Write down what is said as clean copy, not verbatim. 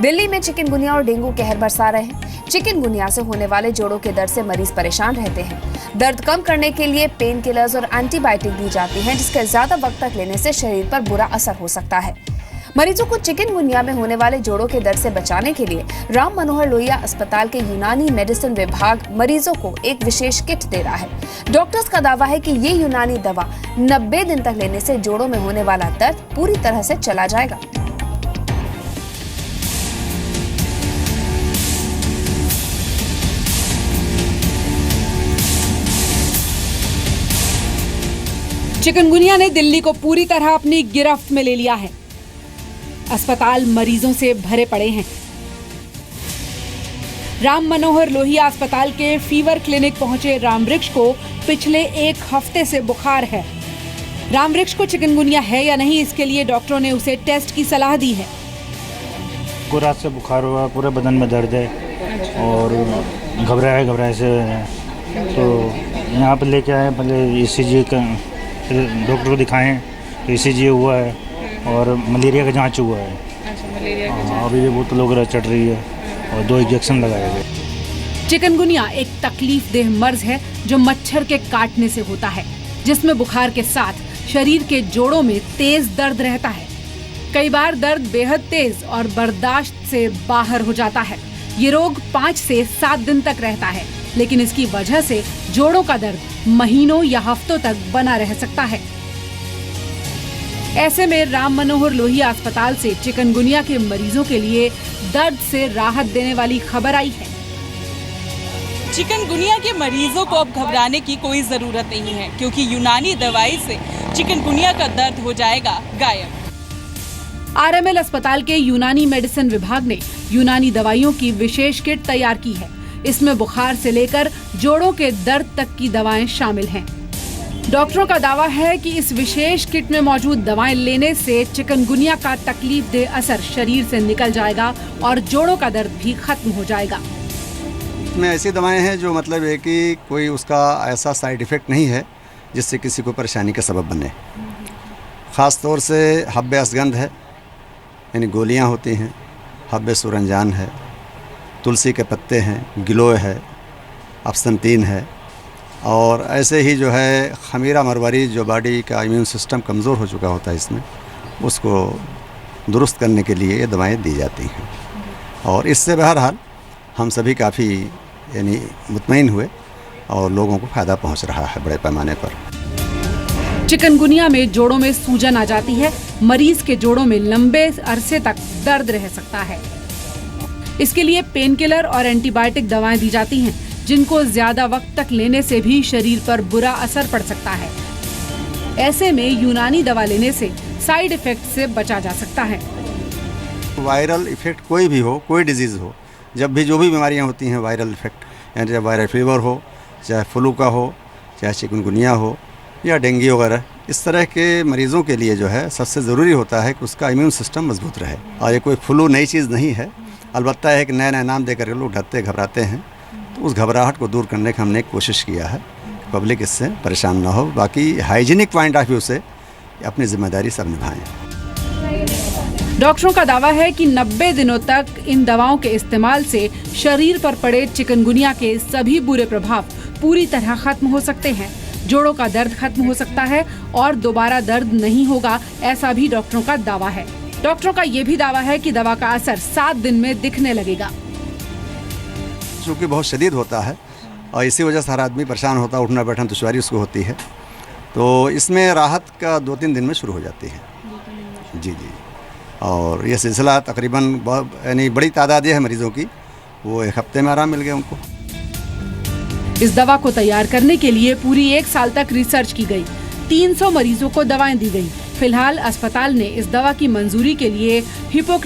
दिल्ली में चिकनगुनिया और डेंगू कहर बरसा रहे हैं। चिकनगुनिया से होने वाले जोड़ों के दर्द से मरीज परेशान रहते हैं। दर्द कम करने के लिए पेन किलर्स और एंटीबायोटिक दी जाती हैं, जिसके ज्यादा वक्त तक लेने से शरीर पर बुरा असर हो सकता है। मरीजों को चिकनगुनिया में होने वाले जोड़ों के दर्द से बचाने के लिए राम मनोहर लोहिया अस्पताल के यूनानी मेडिसिन विभाग मरीजों को एक विशेष किट दे रहा है। डॉक्टर्स का दावा है कि ये यूनानी दवा 90 दिन तक लेने से जोड़ों में होने वाला दर्द पूरी तरह से चला जाएगा। चिकनगुनिया ने दिल्ली को पूरी तरह अपनी गिरफ्त में ले लिया है। अस्पताल मरीजों से भरे पड़े हैं। राम मनोहर लोहिया अस्पताल के फीवर क्लिनिक पहुंचे रामवृक्ष को पिछले 1 हफ्ते से बुखार है। रामवृक्ष को चिकनगुनिया है या नहीं, इसके लिए डॉक्टरों ने उसे टेस्ट की सलाह दी है। को रात से बुखार हुआ, पूरे बदन में दर्द है और घबराए से तो यहाँ पे लेके आए। पहले ECG का डॉक्टर को दिखाएं तो ECG हुआ है और मलेरिया का जांच हुआ है। अच्छा, मलेरिया की जांच। अभी बोतल वगैरह चढ़ रही है और 2 इंजेक्शन लगाए गए। चिकनगुनिया एक तकलीफदेह मर्ज है जो मच्छर के काटने से होता है, जिसमें बुखार के साथ शरीर के जोड़ों में तेज दर्द रहता है। कई बार दर्द बेहद तेज और बर्दाश्त से बाहर हो जाता है। ये रोग 5 से 7 दिन तक रहता है, लेकिन इसकी वजह से जोड़ों का दर्द महीनों या हफ्तों तक बना रह सकता है। ऐसे में राम मनोहर लोहिया अस्पताल से चिकनगुनिया के मरीजों के लिए दर्द से राहत देने वाली खबर आई है। चिकनगुनिया के मरीजों को अब घबराने की कोई जरूरत नहीं है, क्योंकि यूनानी दवाई से चिकनगुनिया का दर्द हो जाएगा गायब। RML अस्पताल के यूनानी मेडिसिन विभाग ने यूनानी दवाइयों की विशेष किट तैयार की है। इसमें बुखार से लेकर जोड़ों के दर्द तक की दवाएं शामिल हैं। डॉक्टरों का दावा है कि इस विशेष किट में मौजूद दवाएं लेने से चिकनगुनिया का तकलीफदेह असर शरीर से निकल जाएगा और जोड़ों का दर्द भी खत्म हो जाएगा। इसमें ऐसी दवाएं हैं जो मतलब है कि कोई उसका ऐसा साइड इफेक्ट नहीं है जिससे किसी को परेशानी का सबब बने। ख़ास तौर से हब्बे असगंध है, यानी गोलियां होती हैं, हब्बे सुरंजान है, तुलसी के पत्ते हैं, गिलोय है, अफसनतीन है और ऐसे ही जो है खमीरा मरवरी, जो बॉडी का इम्यून सिस्टम कमज़ोर हो चुका होता है इसमें, उसको दुरुस्त करने के लिए ये दवाएं दी जाती हैं। और इससे बहरहाल हम सभी काफ़ी यानी मुतमईन हुए और लोगों को फ़ायदा पहुंच रहा है बड़े पैमाने पर। चिकनगुनिया में जोड़ों में सूजन आ जाती है। मरीज के जोड़ों में लंबे अरसे तक दर्द रह सकता है। इसके लिए पेन किलर और एंटीबायोटिक दवाएं दी जाती हैं, जिनको ज्यादा वक्त तक लेने से भी शरीर पर बुरा असर पड़ सकता है। ऐसे में यूनानी दवा लेने से साइड इफेक्ट से बचा जा सकता है। वायरल इफेक्ट कोई भी हो, कोई डिजीज़ हो, जब भी जो भी बीमारियां होती हैं वायरल इफेक्ट, यानी चाहे वायरल फीवर हो, चाहे फ्लू का हो, चाहे चिकनगुनिया हो या डेंगू वगैरह, इस तरह के मरीज़ों के लिए जो है सबसे ज़रूरी होता है कि उसका इम्यून सिस्टम मजबूत रहे। और ये कोई फ्लू नई चीज़ नहीं है, अलबत्ता है कि नए नए नाम देकर लोग डरते घबराते हैं। तो उस घबराहट को दूर करने की हमने एक कोशिश किया है कि पब्लिक इससे परेशान ना हो। बाकी हाइजीनिक पॉइंट ऑफ व्यू से अपनी जिम्मेदारी सब निभाएं। डॉक्टरों का दावा है कि 90 दिनों तक इन दवाओं के इस्तेमाल से शरीर पर पड़े चिकनगुनिया के सभी बुरे प्रभाव पूरी तरह खत्म हो सकते हैं। जोड़ों का दर्द खत्म हो सकता है और दोबारा दर्द नहीं होगा, ऐसा भी डॉक्टरों का दावा है। डॉक्टरों का ये भी दावा है कि दवा का असर 7 दिन में दिखने लगेगा। चूँकि बहुत शदीद होता है और इसी वजह से हर आदमी परेशान होता है, उठना बैठना दुश्वारी उसको होती है, तो इसमें राहत का 2-3 दिन में शुरू हो जाती है। जी। और ये सिलसिला तकरीबन यानी बड़ी तादाद है मरीजों की, वो 1 हफ्ते में आराम मिल गया उनको। इस दवा को तैयार करने के लिए पूरी 1 साल तक रिसर्च की गई। 300 मरीजों को दवाएं दी गई। फिलहाल अस्पताल ने इस दवा की मंजूरी के लिए हिपोक्रेटिस